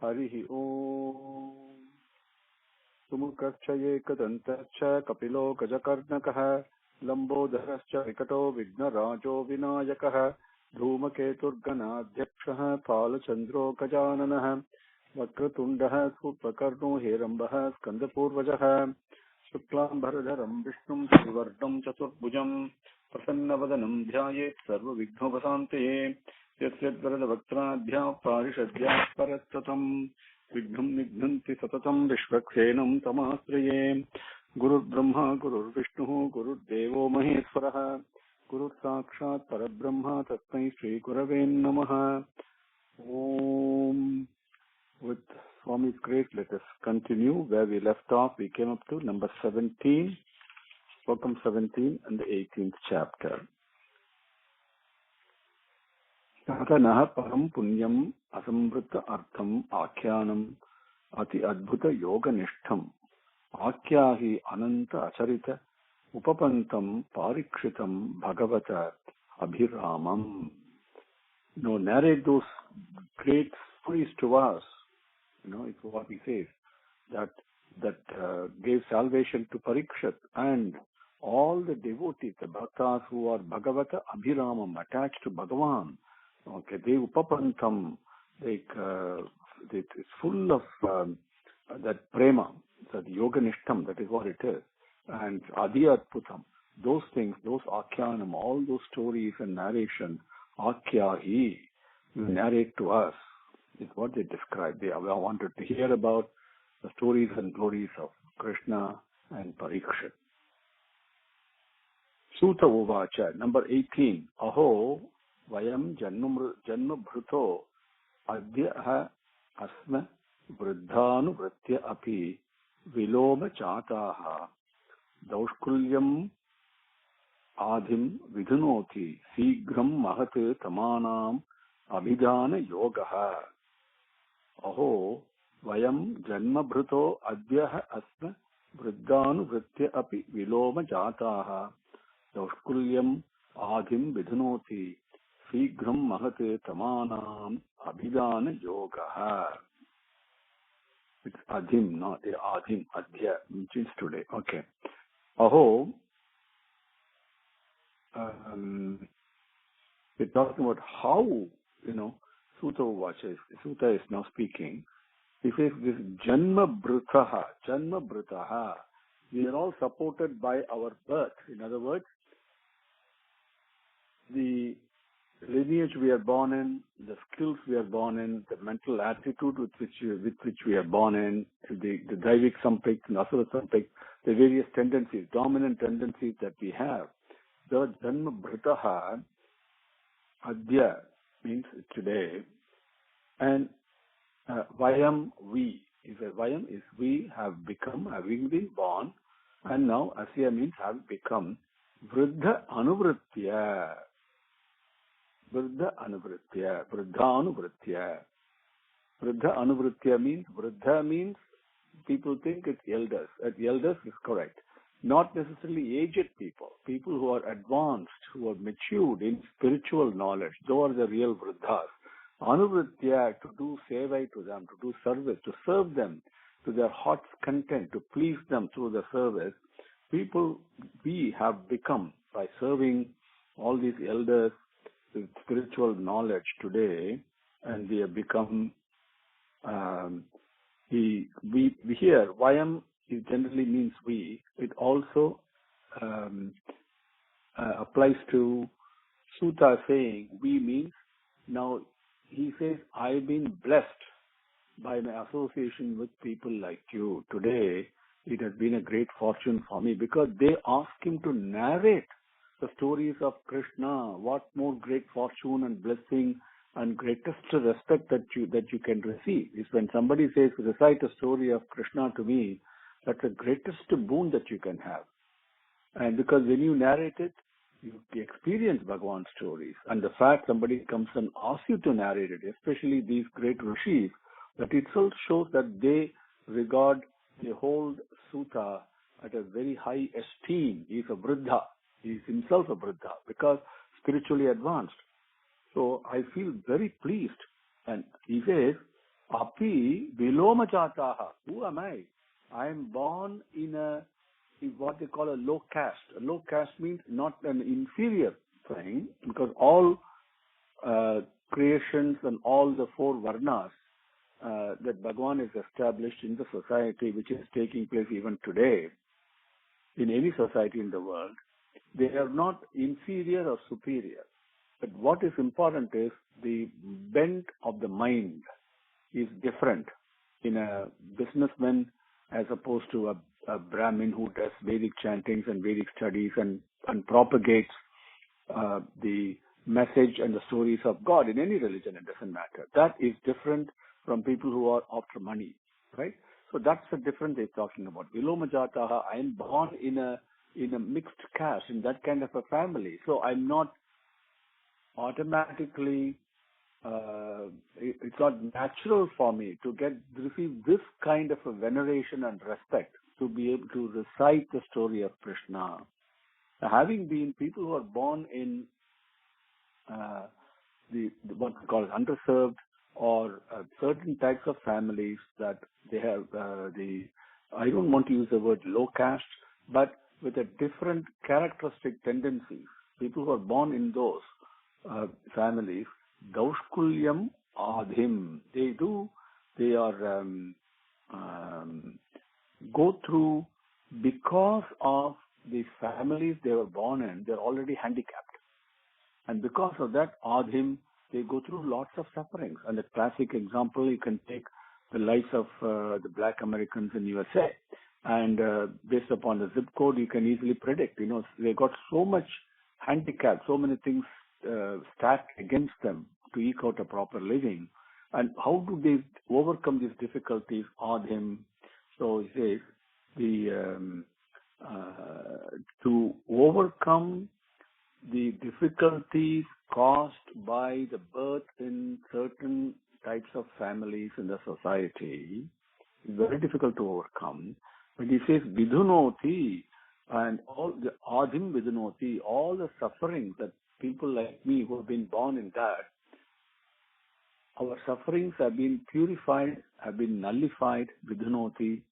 Harihi Om. Sumukachya Ekadantachya Kapilo Gajakarnakaha Lambodharascha Vikato Vignarajo Vinayakaha Dhumaketurganadhyakshaha Palachandro Gajananaha Vakratundaha Supakarno Herambaha Skandapurvajaha Shuklam Bharadharam Vishnum Srivardam Chaturbhujam Prasannavadanam Dhyayet Sarva Vighnopasanteye Yasyadvaradavaktrabhya Parishadhya Parastatam Vignam Nignanti Satatam Vishvaksenam Tamastraye Guru Brahma Guru Vishnu Guru Devo Maheswaraha Guru Sakshat Parabrahma Tasmai Shri Gurave Namaha. Om. With Swami's grace, let us continue where we left off. We came up to number 17, slokam 17 and the 18th chapter. Satanaha param punyam asamvrita artham akyanam ati adbhuta yoga nishtham akyahi ananta acharita upapantam parikshitam bhagavata abhiramam. Narrate those great stories to us. It's what he says, that gave salvation to Parikshit and all the devotees, the bhaktas who are Bhagavata Abhiramam, attached to Bhagavan. Okay, they upapantam, it's full of that prema, that yoganishtam, that is what it is. And adhyatputam, those things, those akhyanam, all those stories and narration, akyahi, you narrate to us, is what they describe. They wanted to hear about the stories and glories of Krishna and Parikshit. Sutta Uvacha, number 18. Aho vayam janma bhruto adya asma vruddhanu vritya api viloma chataha daushkulyam adhim vidhunoti sigram mahat tamanam abhidhana yogaha. Aho vayam janma bhruto adya asma vruddhanu vritya api viloma jataha daushkulyam adhim vidhunoti sigram mahate tamanam abhidhana yogaha. It's adhim, not adhim, adhya, which is today. Okay. Aho, we're talking about how, Sutta Uvacha, Sutta is now speaking. He says this Janma Brutaha, we are all supported by our birth. In other words, the lineage we are born in, the skills we are born in, the mental attitude with which we are born in, the Daivik Sampik and Asura Sampik, the various tendencies, dominant tendencies that we have. The Janma Brutaha, Adya means today, and Vayam, we. Vayam is we have become, having been born, and now Asya means have become Vriddha Anuvritya. Vriddha Anuvritya. Vriddha Anuvritya means people think it's elders. Elders is correct. Not necessarily aged people who are advanced, who are matured in spiritual knowledge. Those are the real Vriddhas. Anuvritya, to do sevai to them, to do service, to serve them to their heart's content, to please them through the service. We have become, by serving all these elders with spiritual knowledge today, and we have become, we here, Vayam, it generally means we. It also applies to Sutta saying we means, now he says, I've been blessed by my association with people like you. Today, it has been a great fortune for me because they ask him to narrate the stories of Krishna. What more great fortune and blessing and greatest respect that you can receive is when somebody says, recite a story of Krishna to me. That's the greatest boon that you can have. And because when you narrate it, you experience Bhagavan's stories. And the fact somebody comes and asks you to narrate it, especially these great rishis, that itself shows that they hold Sutta at a very high esteem. He is a Vriddha. He is himself a Vriddha because spiritually advanced. So I feel very pleased. And he says, Api viloma jataha. Who am I? I am born in what they call a low caste. A low caste means not an inferior thing, because all creations and all the four varnas that Bhagavan is established in the society, which is taking place even today, in any society in the world, they are not inferior or superior. But what is important is the bent of the mind is different in a businessman as opposed to a Brahmin who does Vedic chantings and Vedic studies and propagates the message and the stories of God in any religion. It doesn't matter. That is different from people who are after money, right? So that's the difference they're talking about. Viloma jataha, I am born in a mixed caste, in that kind of a family. So I'm not automatically, it's not natural for me to receive this kind of a veneration and respect, to be able to recite the story of Krishna. Having been people who are born in the what we call underserved or certain types of families that they have I don't want to use the word low caste, but with a different characteristic tendencies. People who are born in those families, Daushkulyam Adhim, they are go through, because of the families they were born in, they're already handicapped. And because of that, Adhim, they go through lots of sufferings. And a classic example, you can take the lives of the black Americans in USA. And based upon the zip code, you can easily predict, they got so much handicap, so many things stacked against them to eke out a proper living. And how do they overcome these difficulties? Adhim. So he says, to overcome the difficulties caused by the birth in certain types of families in the society is very difficult to overcome. But he says, Vidhunoti, and all the Adhim Vidhunoti, all the sufferings that people like me who have been born in that, our sufferings have been purified, have been nullified, Vidhunoti,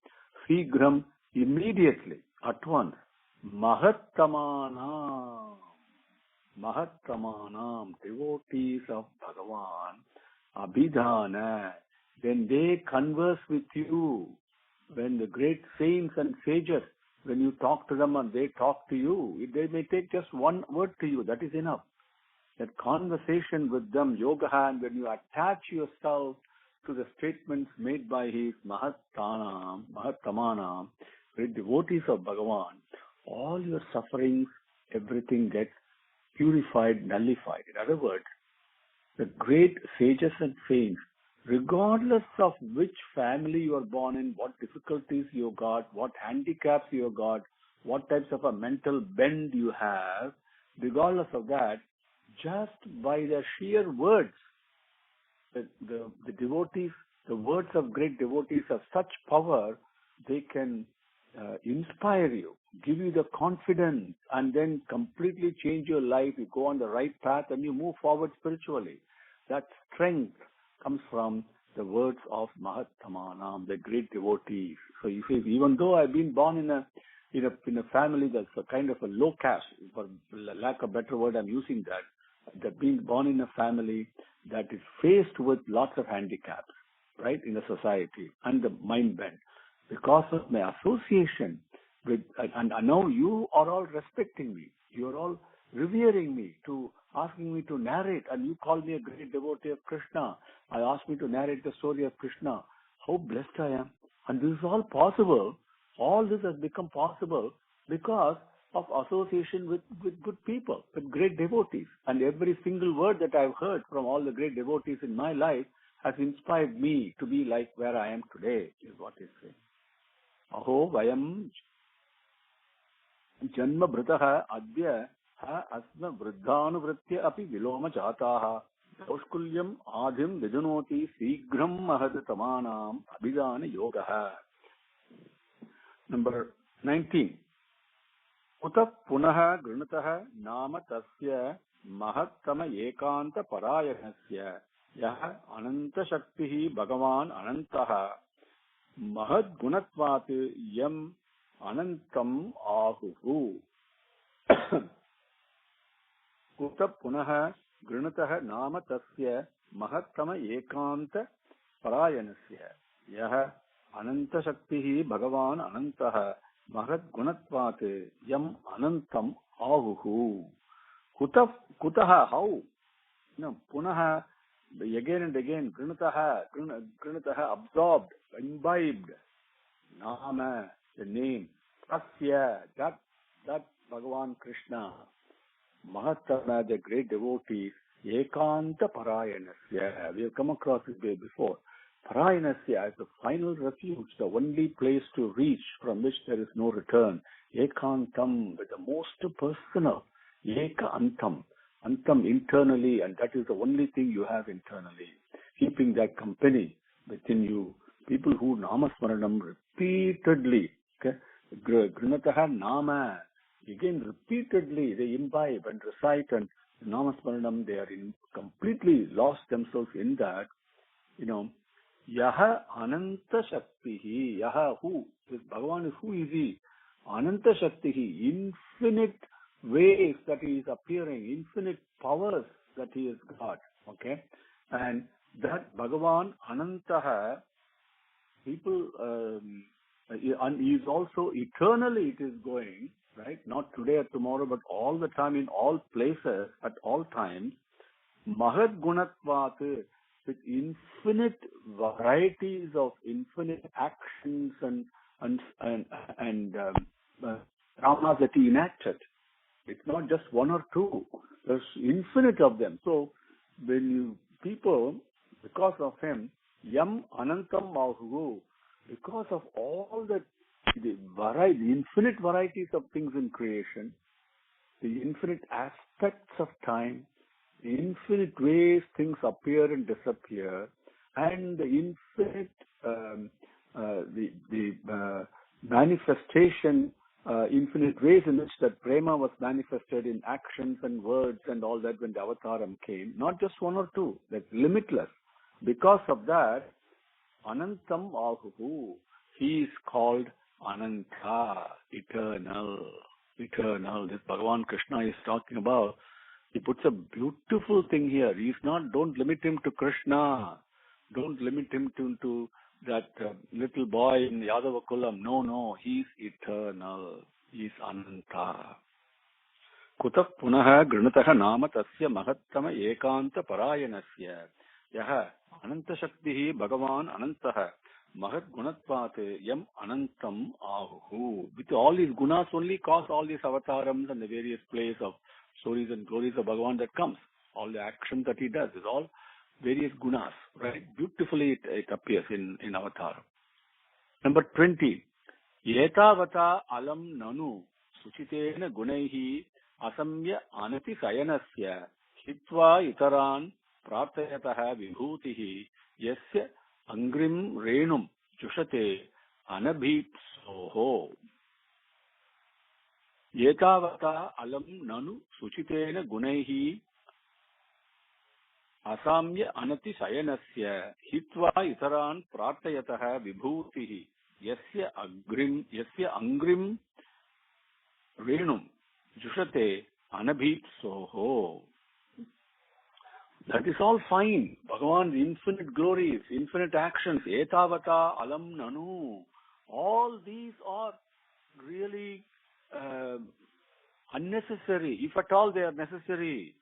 Sigram, immediately, at once, Mahattamanam, devotees of Bhagavan, Abhidhana, when they converse with you, when the great saints and sages, when you talk to them and they talk to you, they may take just one word to you, that is enough. That conversation with them, yoga, and when you attach yourself to the statements made by his Mahattamanam, great devotees of Bhagavan, all your sufferings, everything gets purified, nullified. In other words, the great sages and saints, regardless of which family you are born in, what difficulties you got, what handicaps you got, what types of a mental bend you have, regardless of that, just by the sheer words, the devotees, the words of great devotees have such power, they can inspire you, give you the confidence, and then completely change your life. You go on the right path and you move forward spiritually. That strength comes from the words of Mahattamanam, the great devotees. So you see, even though I've been born in a family that's a kind of a low caste, for lack of a better word, I'm using that being born in a family that is faced with lots of handicaps, right, in the society and the mind bend. Because of my association with, and now you are all respecting me, you are all revering me, to asking me to narrate, and you call me a great devotee of Krishna. I asked me to narrate the story of Krishna. How blessed I am. And this is all possible. All this has become possible because of association with good people, with great devotees. And every single word that I've heard from all the great devotees in my life has inspired me to be like where I am today, is what he's saying. Aho vayam janma bhritaha adya ha asma vruddhanuvritya api viloma jataha dauskulyam adhim vidunoti sigram mahatamanam abhidhana yogaha. Number 19. Uta punaha grunataha nama tasya mahattama ekanta parayanasya Yah Ananta Shaktihi Bhagavan Anantaha Mahad Gunatvat Yam Anantam Ahuhu Kuta Punaha Grinataha Nama Tasya Mahatama Ekanta Parayanasya Yah Ananta Shaktihi Bhagavan Anantaha Mahad Gunatvat Yam Anantam Ahuhu Kutaha how? No, Punaha again and again, Grinataha, absorbed, imbibed, Nama, the name, Sathya, that Bhagavan Krishna, Mahatma, the great devotee, Ekanta Parayanasya. We have come across this before. Parayanasya is the final refuge, the only place to reach from which there is no return. Ekantam, with the most personal, Eka Antam. Antam internally, and that is the only thing you have internally. Keeping that company within you. People who Namasmaranam repeatedly, okay? Grinataha Nama, again repeatedly they imbibe and recite and Namasmaranam, they are completely lost themselves in that. Yaha Ananta Shaktihi, Yaha who? This Bhagavan is who is he? Ananta Shaktihi, infinite ways that he is appearing, infinite powers that he has got, okay? And that Bhagavan Anantaha, people, and he is also eternally it is going, right? Not today or tomorrow, but all the time, in all places, at all times. Mahad Gunatvat, with infinite varieties of infinite actions and dramas that he enacted. It's not just one or two. There's infinite of them. So when people, because of him, Yam Anantam Mahu, because of all the infinite varieties of things in creation, the infinite aspects of time, the infinite ways things appear and disappear, and the infinite manifestation, infinite ways in which that prema was manifested in actions and words and all that when the avataram came, not just one or two, that's limitless. Because of that, Anantam Ahuhu, he is called Ananta, eternal. This Bhagavan Krishna is talking about. He puts a beautiful thing here. He's not, don't limit him to Krishna. Don't limit him to that little boy in Yadava Kulam. No, he's eternal. He's Ananta. Kutak punaha grinataha nama tasya mahattama ekanta parayanasya. Yaha ananta shaktihi Bhagavan anantaha mahat gunatvat yam anantam ahuhu. With all these gunas only cause all these avatarams and the various plays of stories and glories of Bhagavan that comes. All the action that he does is all various gunas, right? Beautifully it appears in Avatar. Number 20. Etavata alam nanu suchitena gunaihi asamya anati sayanasya hitva itaran prarthayataha vibhutihi yasya angrim renum jushate anabhipsoho. Etavata alam nanu suchitena gunaihi Asamya anati sayanasya hitva itaran prarthayataha vibhutihi yasya angrim renum jushate anabhipsoho. That is all fine. Bhagavan's infinite glories, infinite actions, etavata alam nanu. All these are really unnecessary, if at all they are necessary.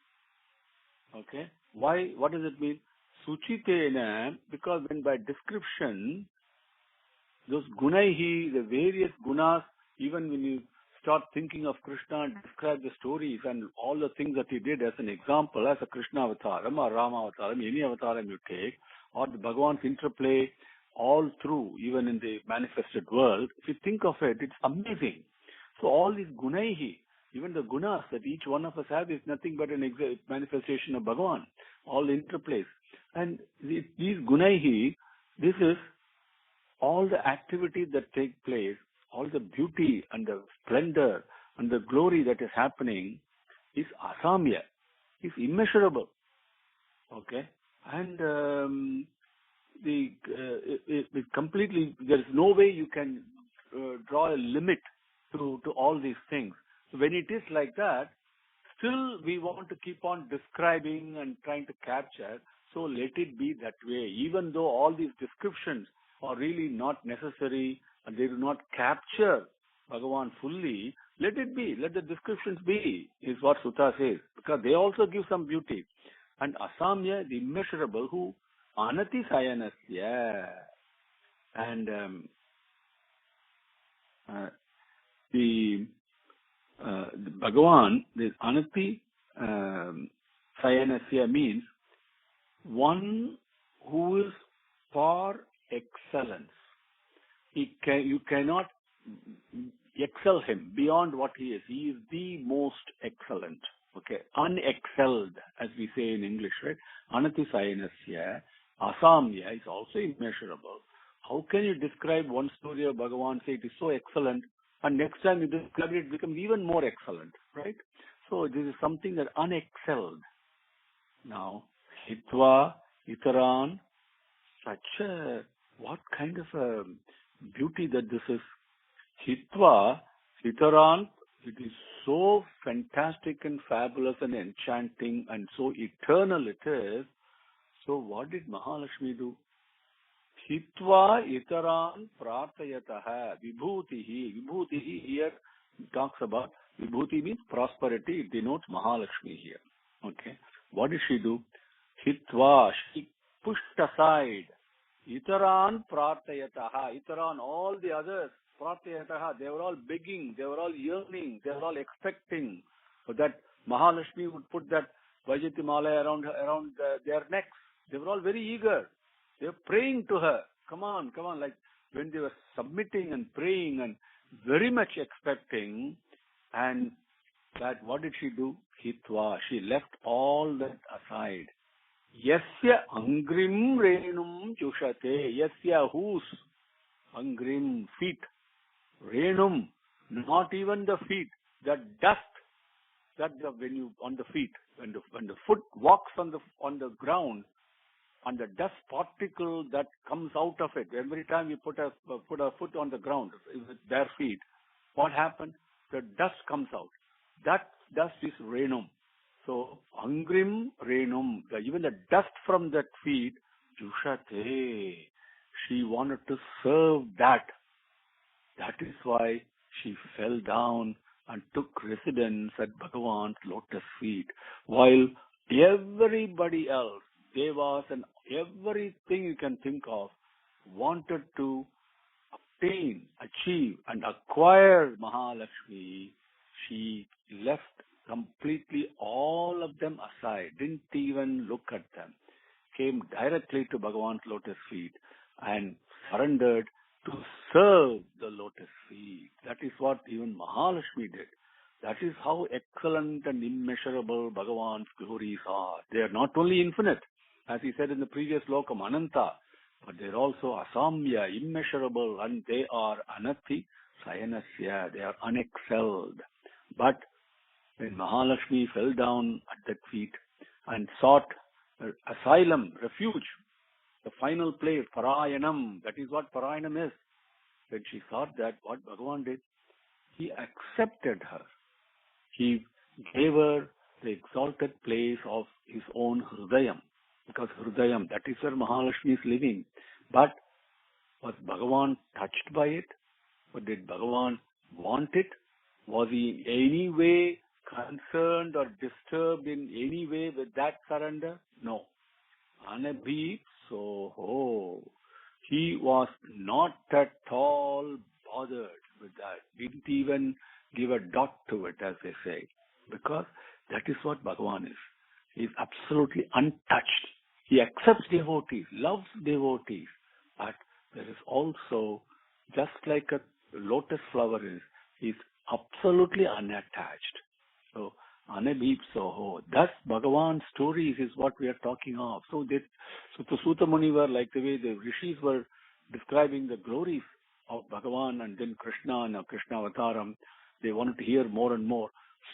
Okay? Why? What does it mean? Suchitena, because when by description, those gunaihi, the various gunas, even when you start thinking of Krishna and describe the stories and all the things that he did as an example, as a Krishna avataram or Rama avataram, any avataram you take, or the Bhagavan's interplay all through, even in the manifested world, if you think of it, it's amazing. So all these gunaihi, even the gunas that each one of us have is nothing but an manifestation of Bhagavan, all the interplays. And these gunaihi, this is all the activities that take place, all the beauty and the splendor and the glory that is happening is asamya, is immeasurable. Okay? And it completely, there is no way you can draw a limit to all these things. So when it is like that, still we want to keep on describing and trying to capture. So let it be that way, even though all these descriptions are really not necessary and they do not capture Bhagavan fully. Let it be. Let the descriptions be, is what Sutta says, because they also give some beauty. And Asamya, the immeasurable, who Anati Sayanasya. And the Bhagavan, this Anati Sayanasya means one who is for excellence. You cannot excel him beyond what he is. He is the most excellent. Okay, unexcelled, as we say in English, right? Anati Sayanasya, Asamya is also immeasurable. How can you describe one story of Bhagavan, say it is so excellent, and next time you describe it, it becomes even more excellent, right? So this is something that unexcelled. Now, Hitva, Itaran, such a, what kind of a beauty that this is. Hitva, Itaran, it is so fantastic and fabulous and enchanting and so eternal it is. So what did Mahalakshmi do? Hitva itaran prarthayataha vibhutihi. Vibhutihi here talks about, vibhuti means prosperity. It denotes Mahalakshmi here. Okay. What did she do? Hitva, she pushed aside. Itaran prarthayataha. Itaran, all the others, prarthayataha, they were all begging, they were all yearning, they were all expecting that Mahalakshmi would put that Vajati Mala around their necks. They were all very eager. They were praying to her. Come on, like when they were submitting and praying and very much expecting. And that, what did she do? Hitva, she left all that aside. Yasya angrim renum jushate. Yasya, whose angrim, feet. Renum, not even the feet. The dust that when you on the feet, when the foot walks on the ground, and the dust particle that comes out of it, every time you put a foot on the ground with bare feet, what happens? The dust comes out. That dust is renum. So angrim renum, even the dust from that feet, jushate. She wanted to serve that. That is why she fell down and took residence at Bhagavan's lotus feet, while everybody else, devas and everything you can think of, wanted to obtain, achieve, and acquire Mahalakshmi. She left completely all of them aside, didn't even look at them, came directly to Bhagavan's lotus feet and surrendered to serve the lotus feet. That is what even Mahalakshmi did. That is how excellent and immeasurable Bhagavan's glories are. They are not only infinite, as he said in the previous slokam, Ananta, but they are also Asamya, immeasurable, and they are Anati Sayanasya, they are unexcelled. But when Mahalakshmi fell down at that feet and sought asylum, refuge, the final place, Parayanam, that is what Parayanam is. When she thought that, what Bhagavan did, he accepted her. He gave her the exalted place of his own Hridayam, because Hridayam, that is where Mahalakshmi is living. But was Bhagavan touched by it? Or did Bhagavan want it? Was he in any way concerned or disturbed in any way with that surrender? No. Anabhi Soho. He was not at all bothered with that. Didn't even give a dot to it, as they say. Because that is what Bhagavan is. He is absolutely untouched. He accepts devotees, loves devotees. But there is also, just like a lotus flower is, he is absolutely unattached. So, Anabhip Soho. Thus, Bhagavan's stories is what we are talking of. So the Sutta Muni were, like the way the rishis were describing the glories of Bhagavan and then Krishna and Krishna Avataram, they wanted to hear more and more.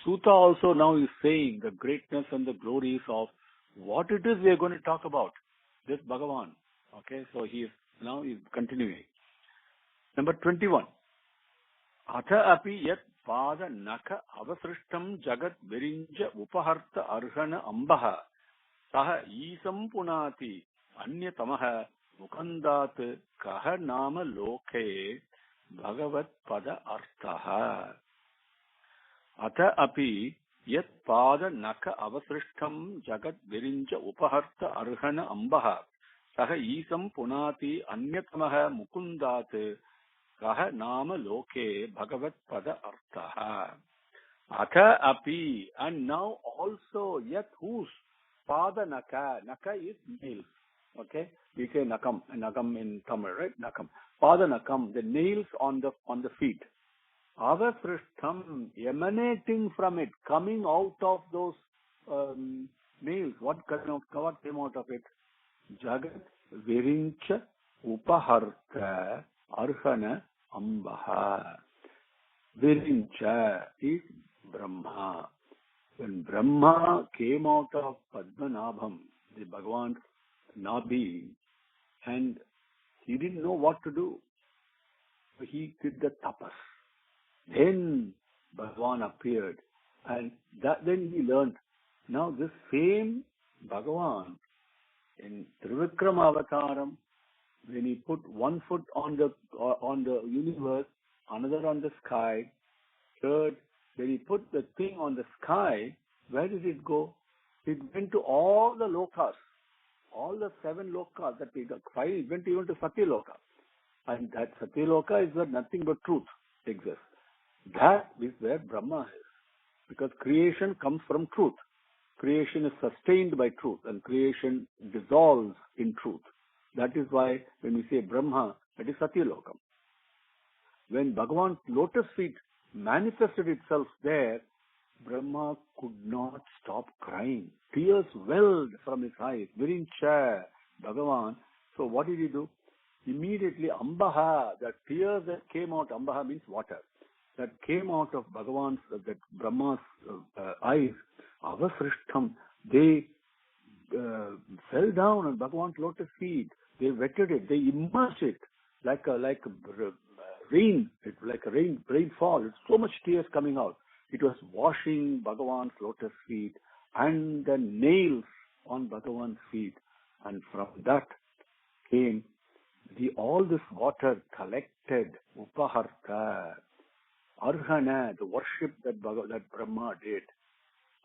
Sutta also now is saying the greatness and the glories of What it is we are going to talk about, this Bhagavan. Okay, so he's continuing. Number 21. Atha api yat pada naka avasrishtam jagat virinja upaharta arhana ambaha saha isam punati anyatamaha mukandat kaha nama loke bhagavat pada arthaha. Atha api yat pada naka avasrishtam jagat virinja upaharta arhana ambaha saha isam punati anyatamaha mukundat kaha nama loke bhagavat pada arthaha. Atha api, and now also yet whose pada naka. Naka is nails. Okay, we say nakam in Tamil, right? Nakam. Pada nakam, the nails on the feet. Avasrishtam, emanating from it, coming out of those nails. What came out of it? Jagat virincha upaharta arhana ambaha. Virincha is Brahma. When Brahma came out of Padmanabham, the Bhagavan's Nabi, and he didn't know what to do, so he did the tapas. Then Bhagavan appeared, and then he learned. Now this same Bhagavan in Trivikrama Avataram, when he put one foot on the universe, another on the sky, third, when he put the thing on the sky, where did it go? It went to all the lokas, all the 7 lokas that we got. 5, it went even to Sathya loka. And that Sathya loka is where nothing but truth exists. That is where Brahma is. Because creation comes from truth. Creation is sustained by truth, and creation dissolves in truth. That is why when we say Brahma, that is Sathya lokam. When Bhagavan's lotus feet manifested itself there, Brahma could not stop crying. Tears welled from his eyes. Virincha, Bhagavan. So what did he do? Immediately, Ambaha, the tears that came out, Ambaha means water, that came out of Bhagavan's, that Brahma's eyes, Avasrishtam, they fell down on Bhagavan's lotus feet. They wetted it. They immersed it like a rain. It's like a rainfall. It's so much tears coming out. It was washing Bhagavan's lotus feet and the nails on Bhagavan's feet. And from that came all this water collected, upaharta, arhana, the worship that Brahma did.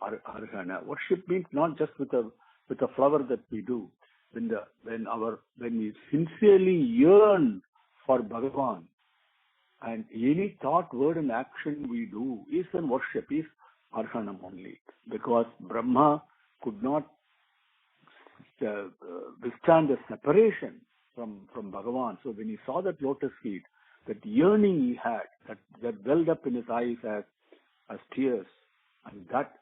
Arhana. Worship means not just with a flower that we do. When we sincerely yearn for Bhagavan, and any thought, word, and action we do is in worship, is arhanam only. Because Brahma could not withstand the separation from Bhagavan. So when he saw that lotus feet, that yearning he had, that welled up in his eyes as tears, and that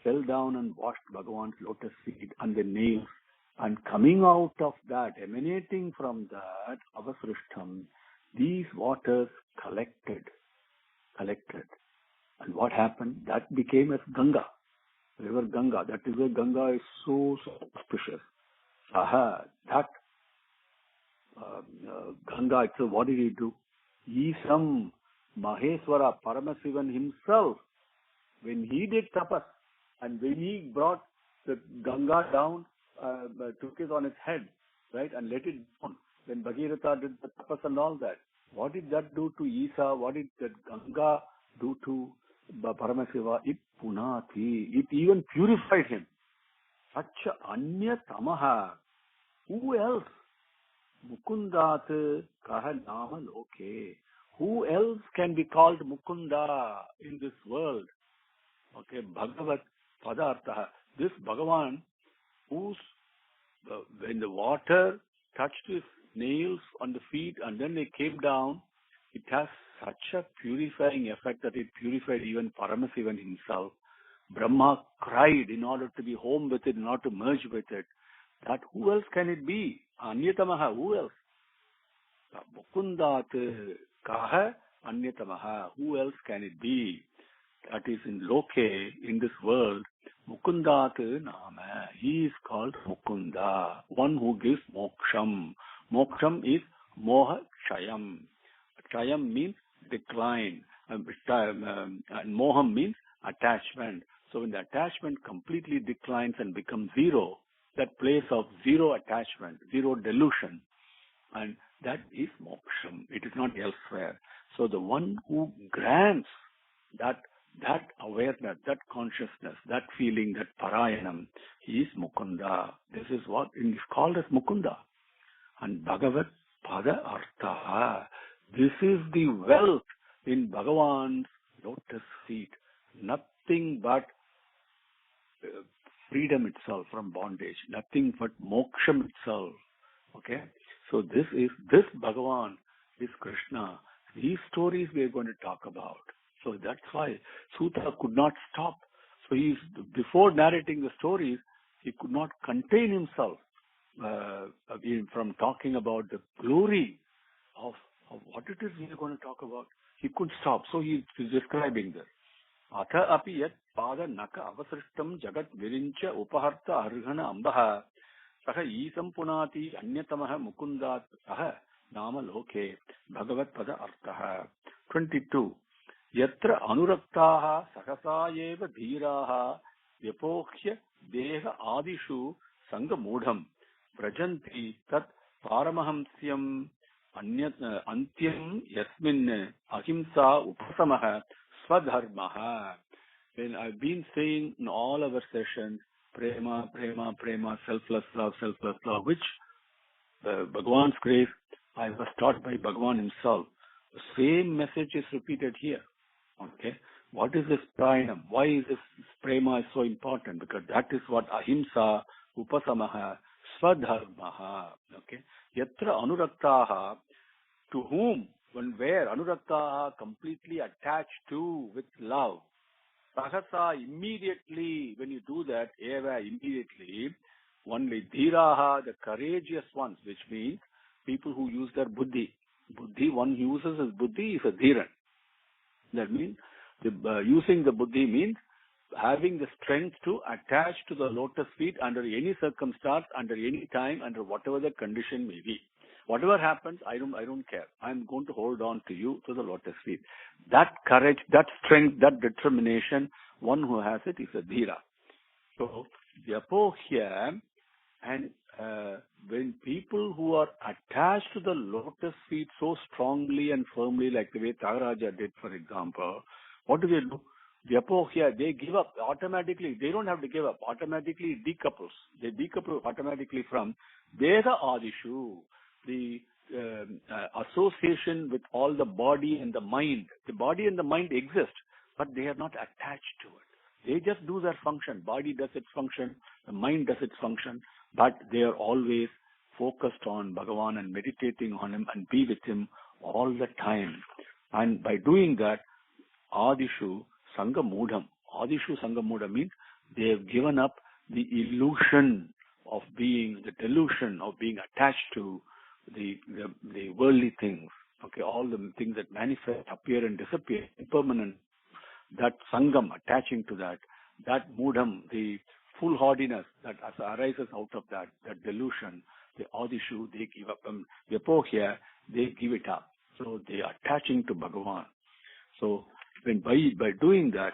fell down and washed Bhagavan's lotus feet and the nails. And coming out of that, emanating from that, avasrishtam, these waters collected. And what happened? That became as Ganga, river Ganga. That is where Ganga is so auspicious. That Ganga itself, what did he do? Isam, Maheswara, Paramasivan himself, when he did tapas, and when he brought the Ganga down, took it on his head, right, and let it down. When Bhagirath did the tapas and all that, what did that do to Isa? What did that Ganga do to Paramasiva? It punati. It even purified him. Sacha anya tamaha. Who else? Mukundat kaha nama loke. Who else can be called Mukunda in this world? Okay, Bhagavat Padartha. This Bhagavan, whose when the water touched his nails on the feet and then they came down, it has such a purifying effect that it purified even Paramasivan himself. Brahma cried in order to be home with it, in order to merge with it. That who else can it be? Anyatamaha, who else? Mukundat kaha anyatamaha, who else can it be? that is in Loke, in this world, Mukundat Nama. He is called Mukunda, one who gives moksham. Moksham is moha chayam. Chayam means decline, and moham means attachment. So when the attachment completely declines and becomes zero, that place of zero attachment, zero delusion, and that is moksham. It is not elsewhere. So the one who grants that awareness, that consciousness, that feeling, that parayanam, he is Mukunda. This is what is called as Mukunda. And Bhagavat Pada Artha. This is the wealth in Bhagavan's lotus feet. Nothing but freedom itself from bondage. Nothing but moksham itself. Okay? So this Bhagavan is Krishna. These stories we are going to talk about. So that's why Sutta could not stop. So before narrating the stories, he could not contain himself from talking about the glory of what it is we are going to talk about. He couldn't stop. So he is describing this. Atha api yat pada naka avasrishtam jagat virincha upaharta arghana ambaha saha isam punati anyatamaha mukundat saha nama loke bhagavat pada arthaha. 22. Yatra anuraktaha sakasa eva dhiraha vyapokhya deha adishu sangamudham vrajanti tat paramahamsyam antyam yasmin ahimsa upasamaha swadharmaha. When I've been saying in all our sessions, prema, prema, prema, selfless love, which Bhagavan's grace, I was taught by Bhagavan himself. The same message is repeated here. Okay, what is this pranam? Why is this prema so important? Because that is what ahimsa, upasamaha, swadharmaha. Okay, yatra anuraktaha, to whom, when where anuraktaha, completely attached to with love. Sahasa, immediately, when you do that, eva, immediately, only dhiraha, the courageous ones, which means people who use their buddhi. Buddhi, one uses his buddhi is a dhiran. That means using the buddhi means having the strength to attach to the lotus feet under any circumstance, under any time, under whatever the condition may be. Whatever happens, I don't care. I'm going to hold on to you, to the lotus feet. That courage, that strength, that determination, one who has it is a dhira. So, therefore here, and when people who are attached to the lotus feet so strongly and firmly, like the way Tyagaraja did, for example, what do? Therefore here, they give up automatically. They don't have to give up. Automatically decouples. They decouple automatically from Deha Adishu, the association with all the body and the mind. The body and the mind exist, but they are not attached to it. They just do their function. Body does its function, the mind does its function, but they are always focused on Bhagavan and meditating on him and be with him all the time. And by doing that, Adishu Sangamudham. Adishu Sangamudham means they have given up the illusion of being, the delusion of being attached to the worldly things. Okay, all the things that manifest, appear and disappear, impermanent. That sangam, attaching to that mudham, the foolhardiness that arises out of that delusion, the adishu, they give up. Therefore here, they give it up. So they are attaching to Bhagavan. So when by doing that,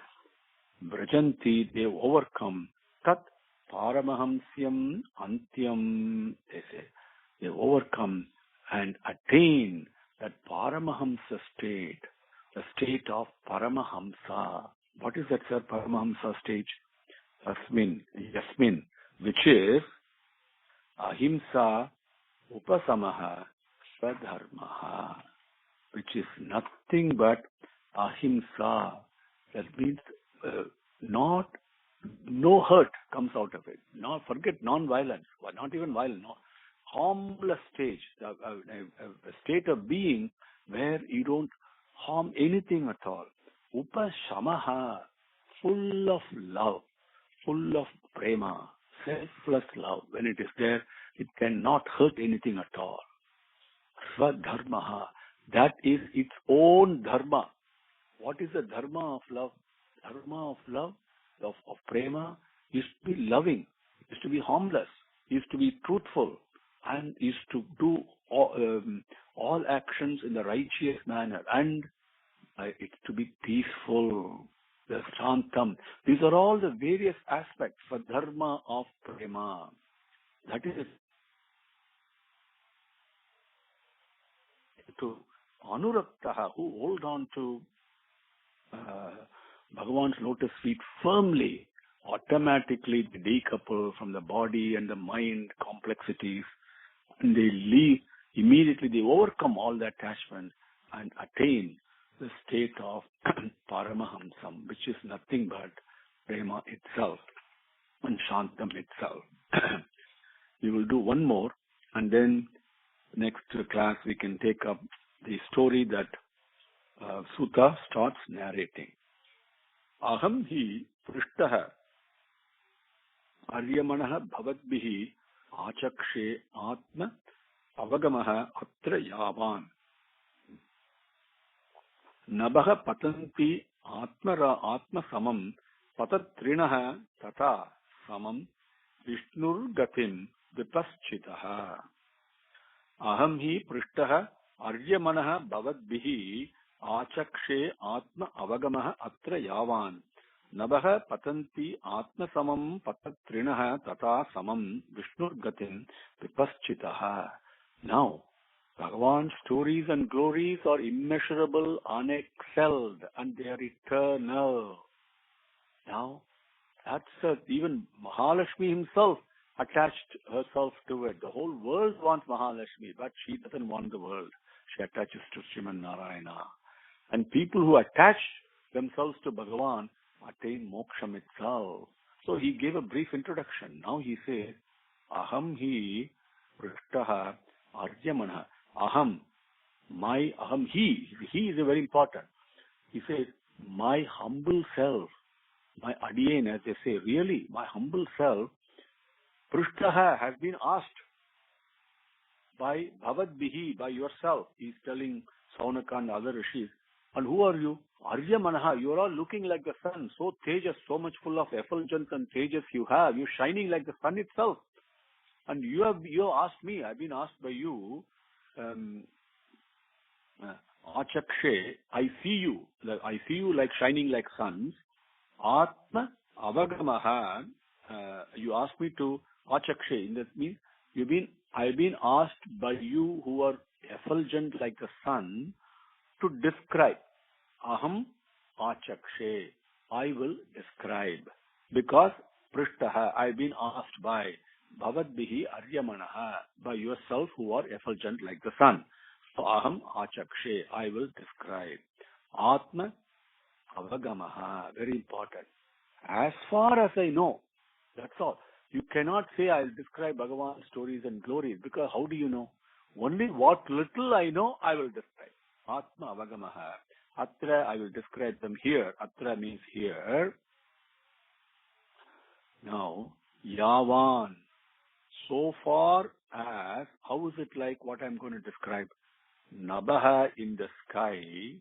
Brajanti, they overcome tat paramahamsyam antyam, they say. They overcome and attain that paramahamsa state, the state of Paramahamsa. What is that, sir? Paramahamsa stage? Yasmin, which is Ahimsa Upasamaha Swadharmaha, which is nothing but Ahimsa. That means no hurt comes out of it. Forget non-violence, not even violence, no. Harmless stage, a state of being where you don't harm anything at all. Upasamaha, full of love, full of prema, selfless love. When it is there, it cannot hurt anything at all. Swadharmaha, that is its own dharma. What is the dharma of love? dharma of love, of prema, is to be loving, is to be harmless, is to be truthful, and is to do all actions in the righteous manner, and it's to be peaceful, the shantam. These are all the various aspects for dharma of prema. That is to anuraktaha, who hold on to Bhagavan's lotus feet firmly, automatically they decouple from the body and the mind complexities, and they leave, immediately they overcome all the attachment and attain the state of Paramahamsam, which is nothing but Prema itself and Shantam itself. We will do one more, and then next class we can take up the story that Sutta starts narrating. Aham hi prishtaha aryamanah bhavadbihi achakshe atma avagamaha atra yavan nabaha patanti atma samam patatrinah tata samam vishnur gatim vipaschitaha. Aham hi prishtaha aryamanah bhavadbihi achakshe atma avagamah atra yavan nabaha patanti atma samam patatrinah tata samam vishnur gatim vipaschitaha. Now, Bhagavan's stories and glories are immeasurable, unexcelled, and they are eternal. Now, that's even Mahalakshmi himself attached herself to it. The whole world wants Mahalakshmi, but she doesn't want the world. She attaches to Srimad Narayana. And people who attach themselves to Bhagavan attain moksham itself. So he gave a brief introduction. Now he says, Aham hi prishtaha aryamana. Aham, my aham, he is very important. He says, my humble self, my adiyan, as they say, really, my humble self, prishtaha, has been asked by Bhavadbihi, by yourself. He's telling Saunaka and other rishis. And who are you? Aryamanaha, you are all looking like the sun, so tejas, so much full of effulgence and tejas you have. You're shining like the sun itself. And you have asked me, I've been asked by you, Achakshe, I see you like shining like suns. Atma avagamaha, you asked me to Achakshe, that means I've been asked by you who are effulgent like the sun to describe. Aham Achakshe, I will describe. Because Prishtaha, I've been asked by Bhavadbihi Aryamanaha, by yourself who are effulgent like the sun. So Aham Achakshe, I will describe. Atma Avagamaha, very important. As far as I know, that's all. You cannot say I'll describe Bhagavan's stories and glories, because how do you know? Only what little I know, I will describe. Atma Avagamaha. Atra, I will describe them here. Atra means here. Now, Yavan. So far as, how is it like what I'm going to describe? Nabaha, in the sky.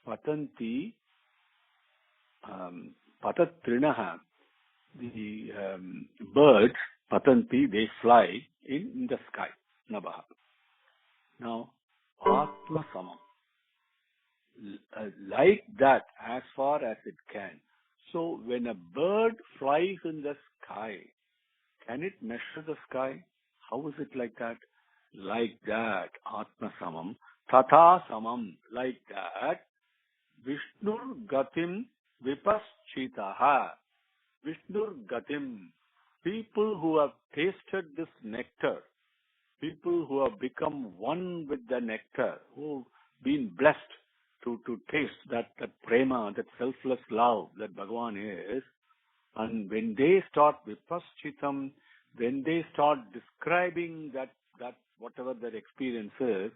Patanti, Patatrinaha. The birds, Patanti, they fly in the sky. Nabaha. Now, Atma Samam. Like that, as far as it can. So, when a bird flies in the sky, can it measure the sky? How is it like that? Like that, Atma Samam. Tata Samam. Like that, Vishnur Gatim Vipaschitaha. Vishnur Gatim. People who have tasted this nectar, people who have become one with the nectar, who have been blessed to taste that prema, that selfless love that Bhagavan is, and when they start vipaschitam, when they start describing that whatever their experience is,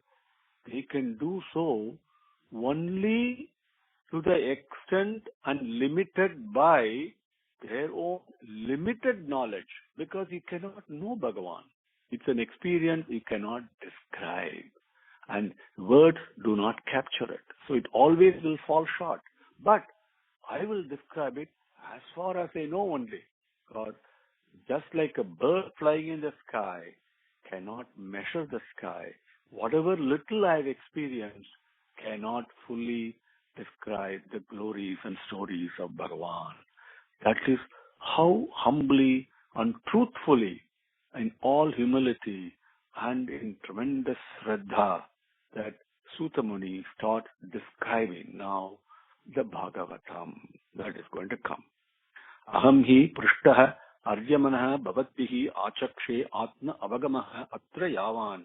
they can do so only to the extent and limited by their own limited knowledge, because you cannot know Bhagavan. It's an experience you cannot describe, and words do not capture it. So it always will fall short. But I will describe it as far as I know only. Because just like a bird flying in the sky cannot measure the sky, whatever little I've experienced cannot fully describe the glories and stories of Bhagavan. That is how humbly and truthfully, in all humility and in tremendous Shraddha, that Sutta Muni starts describing now the Bhagavatam that is going to come. Aham hi prishtah aryamanah bhavatbihi achakshe atma avagamaha atra yavan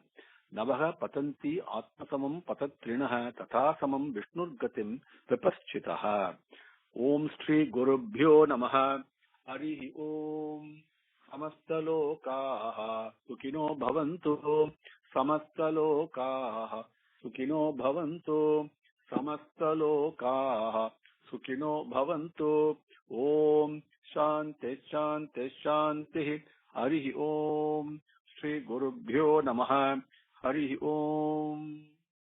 navaha patanti atmasamam patatrinah tatha samam vishnurgatim vipaschitah. Om Shri Gurubhyo Namaha. Hari Om. Samastalokaha Sukino Bhavantu. Samastalokaha Sukino Bhavantu. Samastalokaha Sukino Bhavantu. Om Shanti Shanti Shanti. Hari Om. Shri Gurubhyo Namaha. Hari Om.